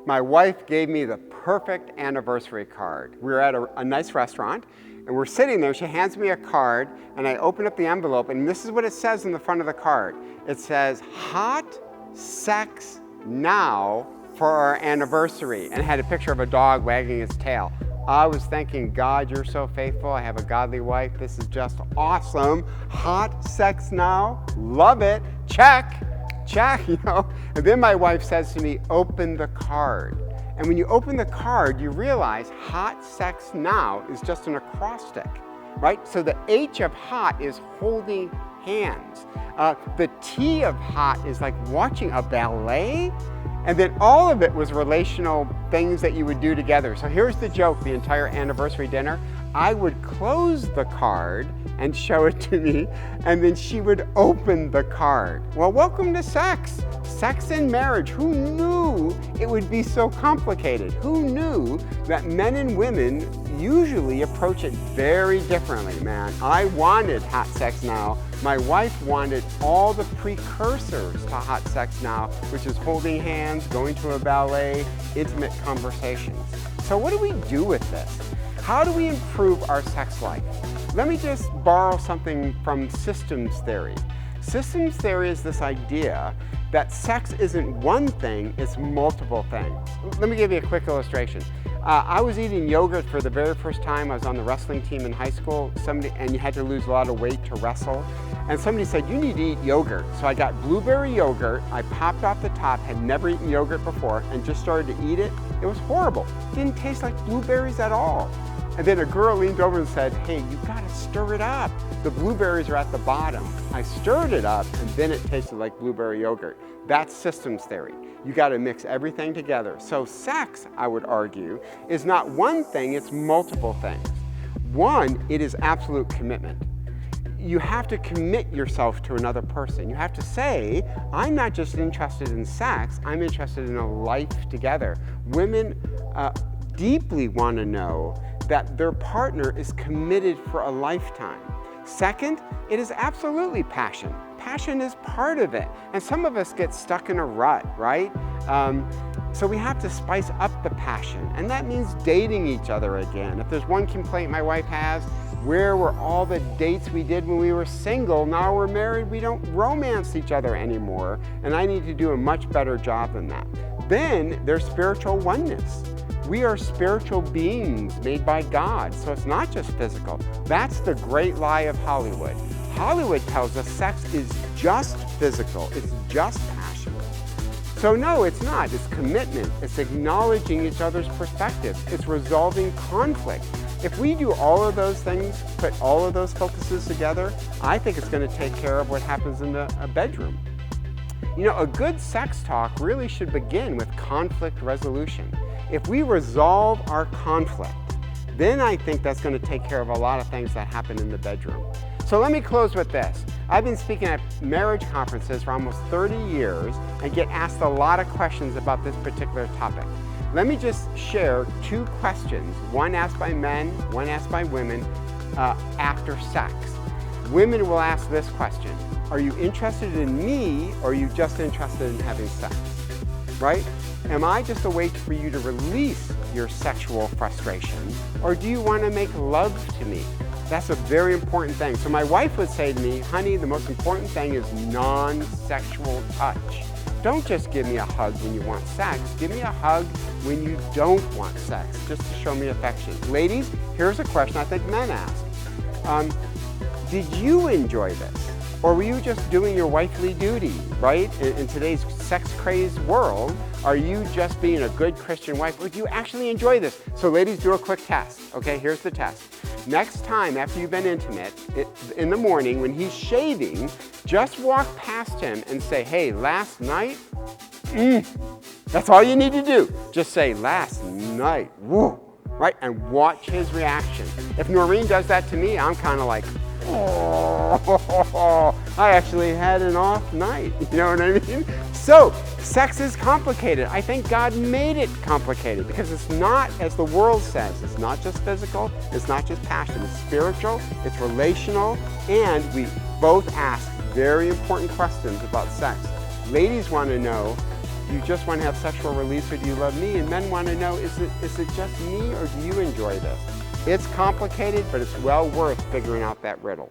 my wife gave me the perfect anniversary card. We were at a nice restaurant, and we're sitting there. She hands me a card, and I open up the envelope, and this is what it says in the front of the card. It says, "Hot sex now for our anniversary," and it had a picture of a dog wagging its tail. I was thinking, God, you're so faithful. I have a godly wife. This is just awesome. Hot sex now, love it. Check, you know. And then my wife says to me, open the card. And when you open the card, you realize hot sex now is just an acrostic, right? So the H of hot is holding hands. The T of hot is like watching a ballet. And then all of it was relational things that you would do together. So here's the joke, the entire anniversary dinner. I would close the card and show it to me, and then she would open the card. Well, welcome to sex. Sex and marriage. Who knew it would be so complicated? Who knew that men and women usually approach it very differently, man? I wanted hot sex now. My wife wanted all the precursors to hot sex now, which is holding hands, going to a ballet, intimate conversations. So what do we do with this? How do we improve our sex life? Let me just borrow something from systems theory. Systems theory is this idea that sex isn't one thing, it's multiple things. Let me give you a quick illustration. I was eating yogurt for the very first time. I was on the wrestling team in high school, and you had to lose a lot of weight to wrestle. And somebody said, you need to eat yogurt. So I got blueberry yogurt, I popped off the top, had never eaten yogurt before, and just started to eat it. It was horrible. It didn't taste like blueberries at all. And then a girl leaned over and said, hey, you gotta stir it up. The blueberries are at the bottom. I stirred it up, and then it tasted like blueberry yogurt. That's systems theory. You gotta mix everything together. So sex, I would argue, is not one thing, it's multiple things. One, it is absolute commitment. You have to commit yourself to another person. You have to say, I'm not just interested in sex, I'm interested in a life together. Women deeply want to know that their partner is committed for a lifetime. Second, it is absolutely passion. Passion is part of it. And some of us get stuck in a rut, right? So we have to spice up the passion. And that means dating each other again. If there's one complaint my wife has, where were all the dates we did when we were single? Now we're married, we don't romance each other anymore. And I need to do a much better job than that. Then there's spiritual oneness. We are spiritual beings made by God, so it's not just physical. That's the great lie of Hollywood. Hollywood tells us sex is just physical, it's just passion. So no, it's not. It's commitment. It's acknowledging each other's perspective. It's resolving conflict. If we do all of those things, put all of those focuses together, I think it's going to take care of what happens in a bedroom. You know, a good sex talk really should begin with conflict resolution. If we resolve our conflict, then I think that's going to take care of a lot of things that happen in the bedroom. So let me close with this. I've been speaking at marriage conferences for almost 30 years and get asked a lot of questions about this particular topic. Let me just share two questions, one asked by men, one asked by women, after sex. Women will ask this question: are you interested in me, or are you just interested in having sex? Right? Am I just a way for you to release your sexual frustration, or do you want to make love to me? That's a very important thing. So my wife would say to me, honey, the most important thing is non-sexual touch. Don't just give me a hug when you want sex. Give me a hug when you don't want sex, just to show me affection. Ladies, here's a question I think men ask. Did you enjoy this? Or were you just doing your wifely duty, right? In today's sex-crazed world, are you just being a good Christian wife, or do you actually enjoy this? So ladies, do a quick test, okay? Here's the test. Next time after you've been intimate, in the morning when he's shaving, just walk past him and say, hey, last night, that's all you need to do. Just say, last night, woo, right? And watch his reaction. If Noreen does that to me, I'm kind of like, oh, I actually had an off night. You know what I mean? So, sex is complicated. I think God made it complicated because it's not, as the world says, it's not just physical, it's not just passion, it's spiritual, it's relational, and we both ask very important questions about sex. Ladies want to know, Do you just want to have sexual release, or do you love me? And men want to know, is it just me, or do you enjoy this? It's complicated, but it's well worth figuring out that riddle.